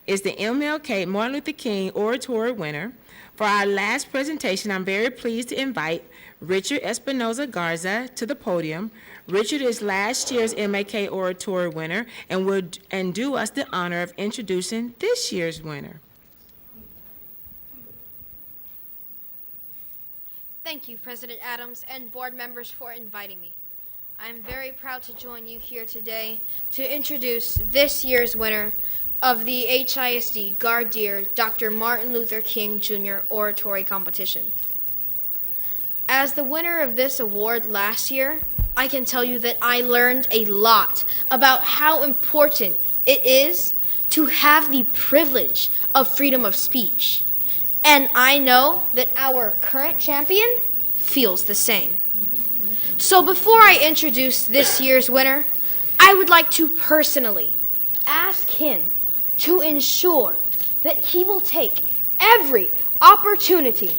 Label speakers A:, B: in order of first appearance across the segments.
A: is the MLK Martin Luther King Oratory winner. For our last presentation, I'm very pleased to invite Richard Espinoza Garza to the podium. Richard is last year's MLK Oratory winner and do us the honor of introducing this year's winner.
B: Thank you, President Adams and board members, for inviting me. I'm very proud to join you here today to introduce this year's winner of the HISD Gardeer Dr. Martin Luther King Jr. Oratory Competition. As the winner of this award last year, I can tell you that I learned a lot about how important it is to have the privilege of freedom of speech. And I know that our current champion feels the same. So before I introduce this year's winner, I would like to personally ask him to ensure that he will take every opportunity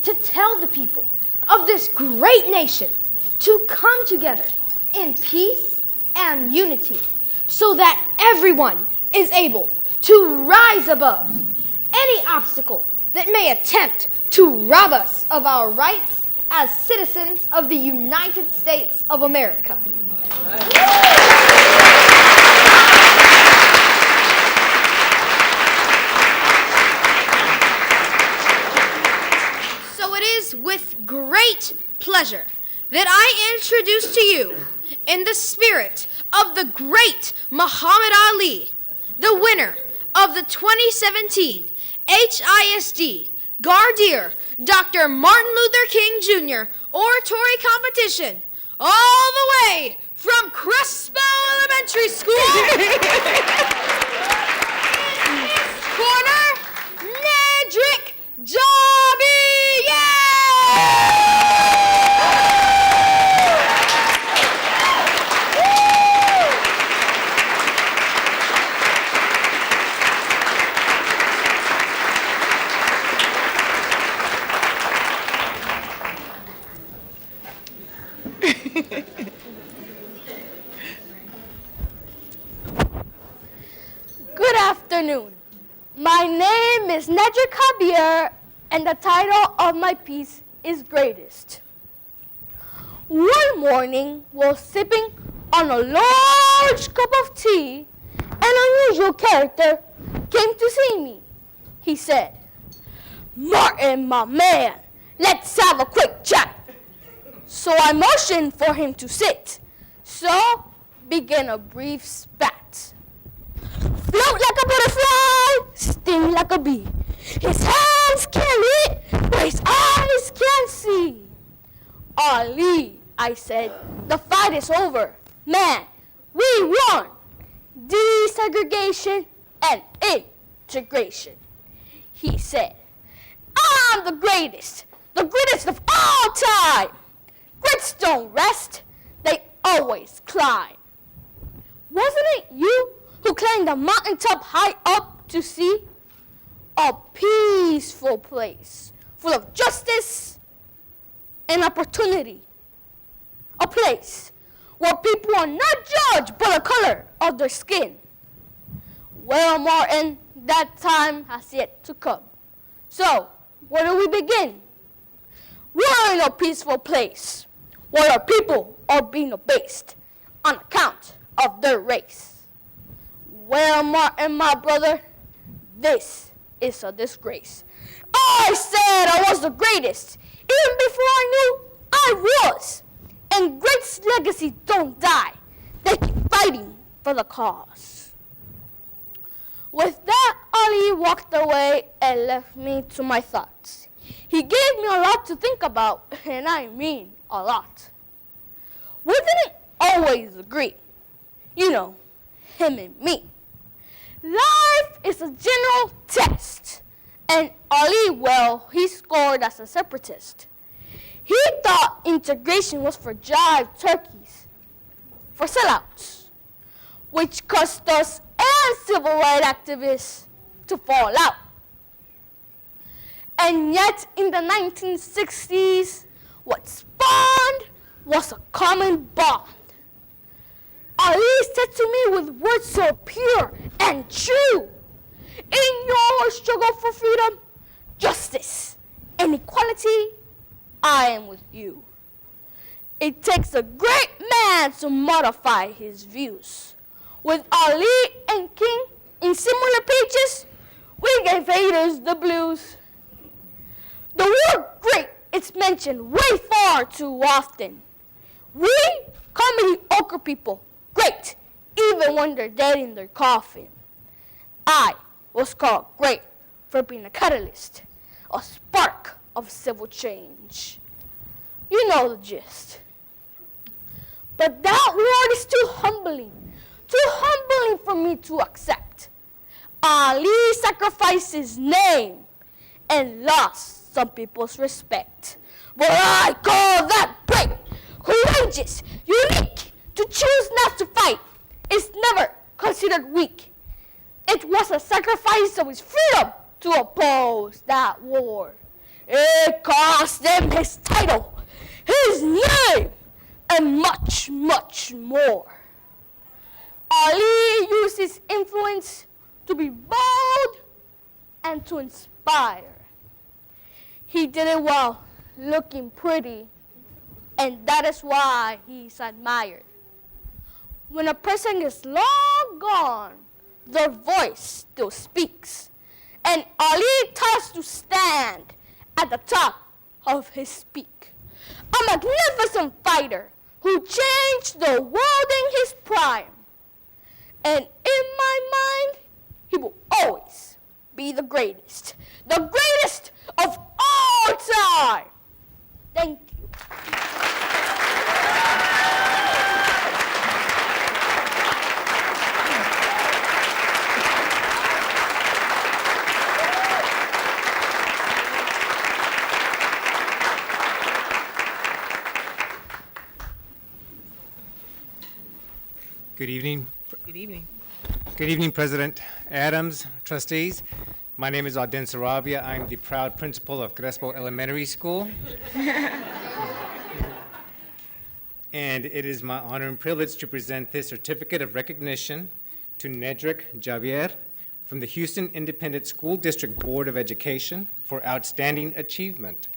B: to tell the people of this great nation to come together in peace and unity so that everyone is able to rise above any obstacle that may attempt to rob us of our rights as citizens of the United States of America. So it is with great pleasure that I introduce to you, in the spirit of the great Muhammad Ali, the winner of the 2017 HISD Gardeer Dr. Martin Luther King Jr. Oratory Competition, all the way from Crespo Elementary School. Corner, Nedrick Jobby, yeah!
C: Good afternoon. My name is Nedrick Javier, and the title of my piece is Greatest. One morning, while sipping on a large cup of tea, an unusual character came to see me. He said, "Martin, my man, let's have a quick chat." So I motioned for him to sit. So began a brief spat. Float like a butterfly, sting like a bee. His hands can read, but his eyes can't see. Ali, I said, the fight is over. Man, we won. Desegregation and integration. He said, I'm the greatest of all time. Greats don't rest, they always climb. Wasn't it you who climbed the mountaintop high up to see a peaceful place full of justice and opportunity? A place where people are not judged by the color of their skin. Well, Martin, that time has yet to come. So, where do we begin? We're in a peaceful place where our people are being abased on account of their race. Well, Martin, my brother, this is a disgrace. I said I was the greatest, even before I knew I was. And greats' legacy don't die. They keep fighting for the cause. With that, Ali walked away and left me to my thoughts. He gave me a lot to think about, and I mean a lot. We didn't always agree. You know, him and me. Life is a general test. And Ali, well, he scored as a separatist. He thought integration was for jive turkeys, for sellouts, which caused us and civil rights activists to fall out. And yet, in the 1960s, what spawned was a common bond. Ali said to me with words so pure and true, in your struggle for freedom, justice, and equality, I am with you. It takes a great man to modify his views. With Ali and King in similar pages, we gave haters the blues. The word great is mentioned way far too often. We commonly ochre people great, even when they're dead in their coffin. I was called great for being a catalyst, a spark of civil change. You know the gist. But that word is too humbling for me to accept. Ali sacrificed his name and lost some people's respect. But I call that brave, courageous, unique. To choose not to fight is never considered weak. It was a sacrifice of his freedom to oppose that war. It cost him his title, his name, and much, much more. Ali used his influence to be bold and to inspire. He did it while looking pretty, and that is why he's admired. When a person is long gone, their voice still speaks, and Ali tries to stand at the top of his peak. A magnificent fighter who changed the world in his prime. And in my mind, he will always be the greatest of all time. Thank you.
D: Good evening.
A: Good evening.
D: Good evening, President Adams, trustees. My name is Auden Sarabia. I'm the proud principal of Crespo Elementary School. And it is my honor and privilege to present this certificate of recognition to Nedrick Javier from the Houston Independent School District Board of Education for outstanding achievement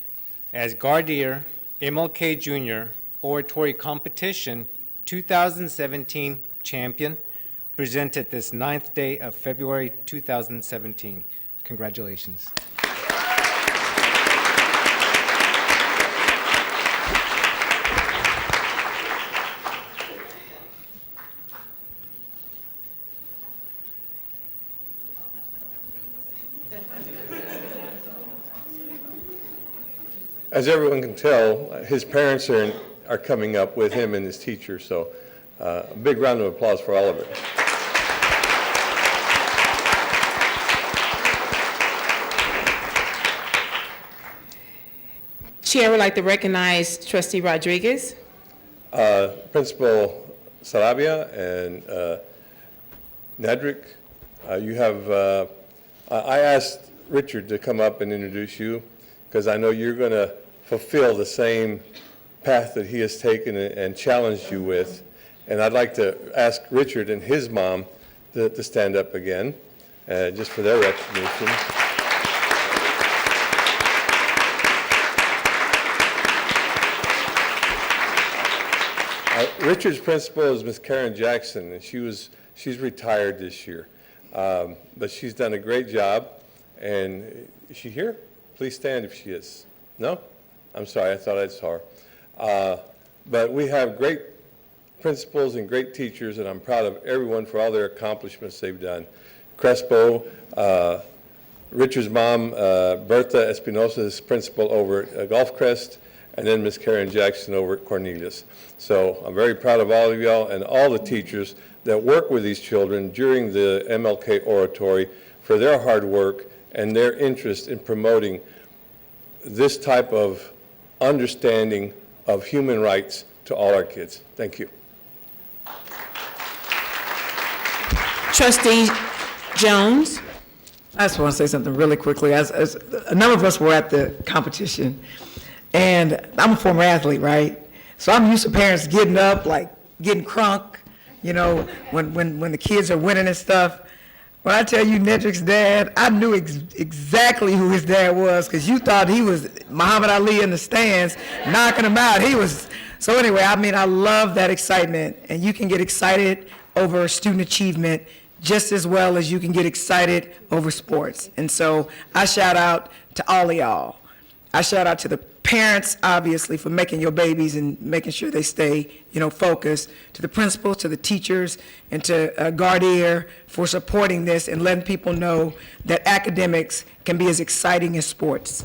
D: as Gardeer MLK Jr. Oratory Competition 2017 champion, presented this 9th day of February 2017. Congratulations.
E: As everyone can tell, his parents are coming up with him and his teacher, so a big round of applause for Oliver.
A: Chair would like to recognize Trustee Rodriguez.
E: Principal Sarabia and Nedrick, you have, I asked Richard to come up and introduce you because I know you're going to fulfill the same path that he has taken and challenged you with. And I'd like to ask Richard and his mom to stand up again, just for their recognition. Richard's principal is Miss Karen Jackson, and she's retired this year. But she's done a great job. And is she here? Please stand if she is. No? I'm sorry, I thought I saw her. But we have great principals and great teachers, and I'm proud of everyone for all their accomplishments they've done. Crespo, Richard's mom, Bertha Espinosa, is principal over at Gulfcrest, and then Miss Karen Jackson over at Cornelius. So I'm very proud of all of y'all and all the teachers that work with these children during the MLK Oratory for their hard work and their interest in promoting this type of understanding of human rights to all our kids. Thank you.
A: Trustee Jones.
F: I just want to say something really quickly. As a number of us were at the competition, and I'm a former athlete, right? So I'm used to parents getting up, like getting crunk, you know, when the kids are winning and stuff. When I tell you Nedrick's dad, I knew exactly who his dad was, because you thought he was Muhammad Ali in the stands, knocking him out. So anyway, I mean, I love that excitement, and you can get excited over student achievement just as well as you can get excited over sports. And so I shout out to all of y'all. I shout out to the parents, obviously, for making your babies and making sure they stay, focused, to the principals, to the teachers, and to Gardier for supporting this and letting people know that academics can be as exciting as sports.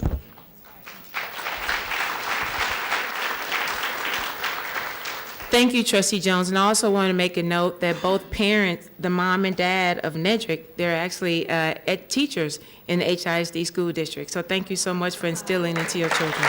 A: Thank you, Trustee Jones, and I also want to make a note that both parents, the mom and dad of Nedrick, they're actually teachers in the HISD school district. So thank you so much for instilling into your children.